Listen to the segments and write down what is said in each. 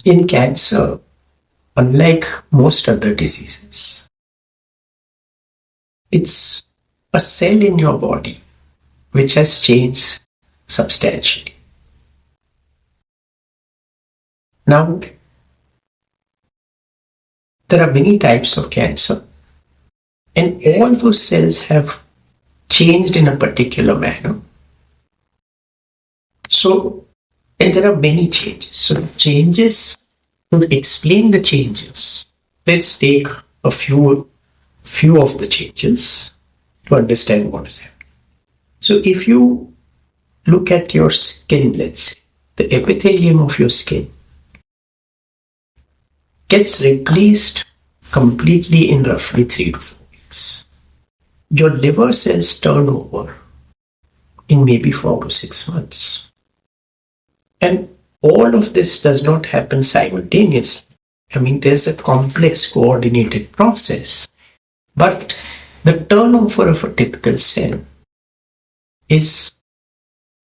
In cancer, unlike most other diseases, it's a cell in your body which has changed substantially. Now, there are many types of cancer, and all those cells have changed in a particular manner. And there are many changes. So, to explain the changes, let's take a few of the changes to understand what is happening. So, if you look at your skin, let's say, the epithelium of your skin gets replaced completely in roughly 3 to 4 weeks. Your liver cells turn over in maybe 4 to 6 months. And all of this does not happen simultaneously. There's a complex coordinated process. But the turnover of a typical cell is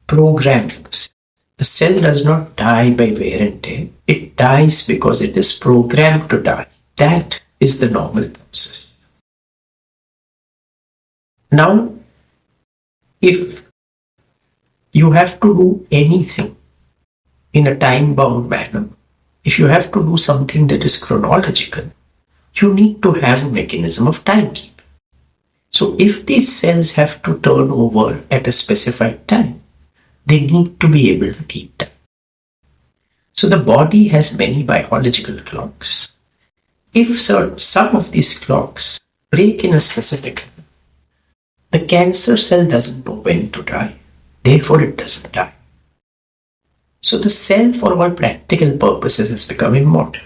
programmed. The cell does not die by wear and tear. It dies because it is programmed to die. That is the normal process. Now, if you have to do anything in a time-bound manner, if you have to do something that is chronological, you need to have a mechanism of timekeeping. So if these cells have to turn over at a specified time, they need to be able to keep time. So the body has many biological clocks. If some of these clocks break in a specific time, the cancer cell doesn't know when to die. Therefore, it doesn't die. So the cell, for all practical purposes, has become immortal.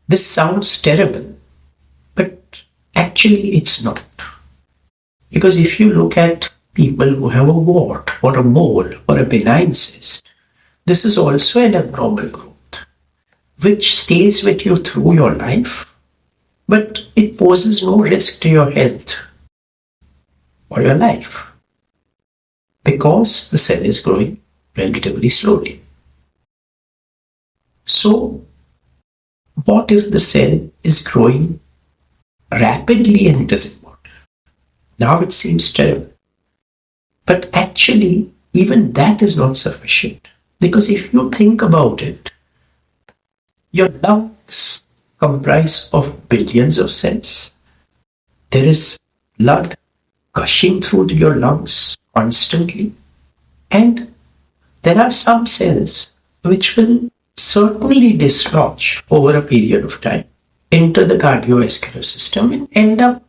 This sounds terrible, but actually it's not. Because if you look at people who have a wart or a mole or a benign cyst, this is also an abnormal growth, which stays with you through your life, but it poses no risk to your health or your life, because the cell is growing relatively slowly. So, what if the cell is growing rapidly and it is immortal? Now it seems terrible. But actually, even that is not sufficient. Because if you think about it, your lungs comprise of billions of cells. There is blood gushing through your lungs constantly. And there are some cells which will certainly dislodge over a period of time, enter the cardiovascular system and end up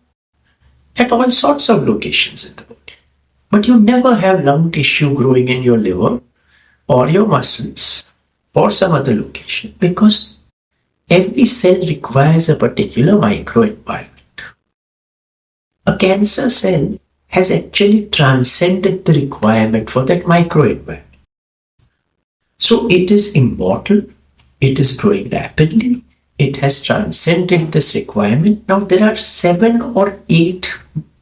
at all sorts of locations in the body. But you never have lung tissue growing in your liver or your muscles or some other location, because every cell requires a particular microenvironment. A cancer cell has actually transcended the requirement for that microenvironment. So it is immortal, it is growing rapidly, it has transcended this requirement. Now there are 7 or 8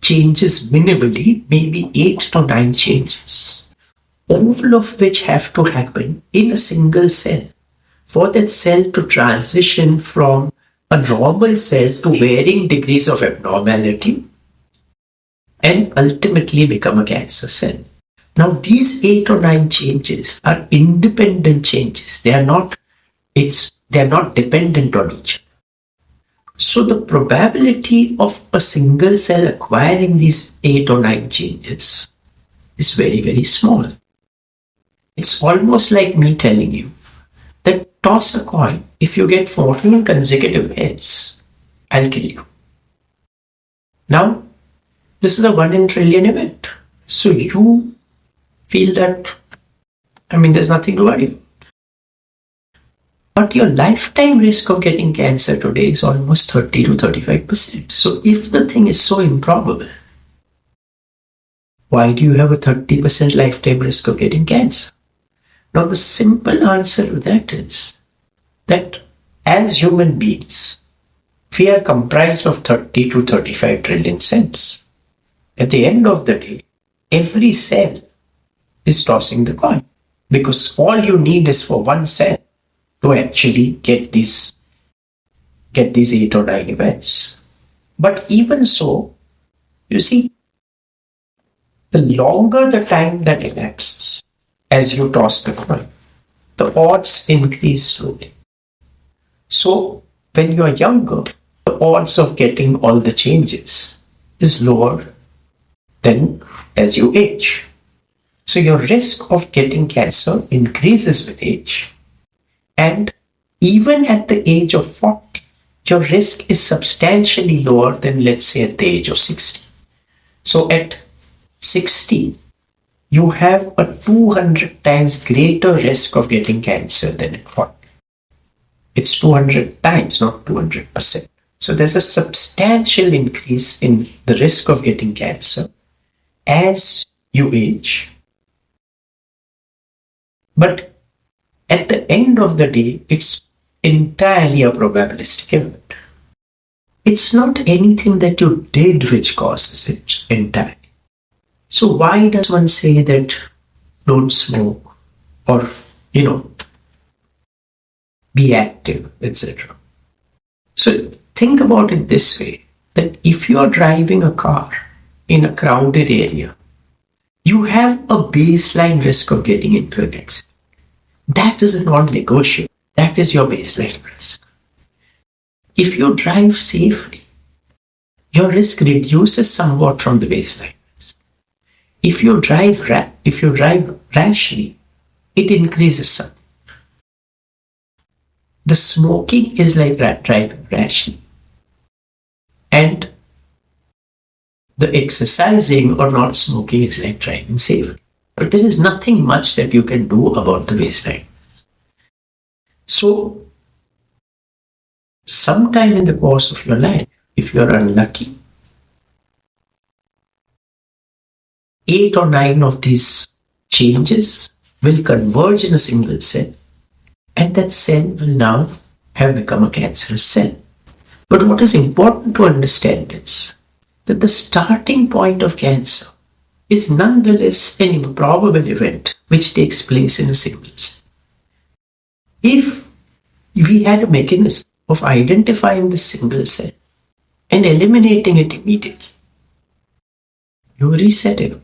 changes minimally, maybe 8 to 9 changes, all of which have to happen in a single cell for that cell to transition from a normal cell to varying degrees of abnormality and ultimately become a cancer cell. Now these 8 or 9 changes are independent changes. They are not dependent on each other. So the probability of a single cell acquiring these 8 or 9 changes is very, very small. It's almost like me telling you that toss a coin. If you get 14 consecutive heads, I'll kill you. Now, this is a 1 in trillion event. So you feel that, there's nothing to worry about. But your lifetime risk of getting cancer today is almost 30 to 35%. So if the thing is so improbable, why do you have a 30% lifetime risk of getting cancer? Now the simple answer to that is that as human beings, we are comprised of 30 to 35 trillion cells. At the end of the day, every cell is tossing the coin, because all you need is for one cell to actually get these 8 or 9 events. But even so, you see, the longer the time that elapses as you toss the coin, the odds increase slowly. So when you are younger, the odds of getting all the changes is lower than as you age. So your risk of getting cancer increases with age. And even at the age of 40, your risk is substantially lower than, let's say, at the age of 60. So at 60, you have a 200 times greater risk of getting cancer than at 40. It's 200 times, not 200%. So there's a substantial increase in the risk of getting cancer as you age. But at the end of the day, it's entirely a probabilistic event. It's not anything that you did which causes it entirely. So why does one say that don't smoke or, be active, etc.? So think about it this way, that if you are driving a car in a crowded area, you have a baseline risk of getting into an accident. That is a non-negotiable. That is your baseline risk. If you drive safely, your risk reduces somewhat from the baseline risk. If you drive rashly, it increases some. The smoking is like driving rashly, and the exercising or not smoking is like driving safely. But there is nothing much that you can do about the baseline. So, sometime in the course of your life, if you are unlucky, 8 or 9 of these changes will converge in a single cell, and that cell will now have become a cancerous cell. But what is important to understand is that the starting point of cancer is nonetheless an improbable event which takes place in a single cell. If we had a mechanism of identifying the single cell and eliminating it immediately, you reset it.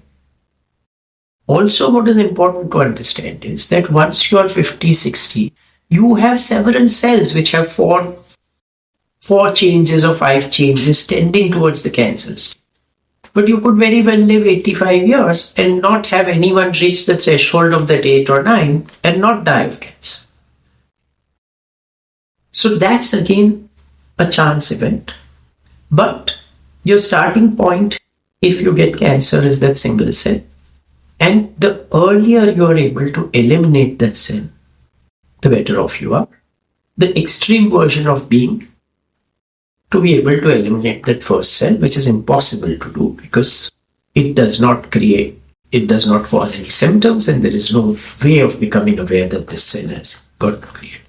Also, what is important to understand is that once you are 50, 60, you have several cells which have 4 changes or 5 changes tending towards the cancer state. But you could very well live 85 years and not have anyone reach the threshold of that 8 or 9 and not die of cancer. So that's again a chance event. But your starting point, if you get cancer, is that single cell. And the earlier you are able to eliminate that cell, the better off you are. The extreme version of being to be able to eliminate that first cell, which is impossible to do because it does not cause any symptoms, and there is no way of becoming aware that this cell has got created.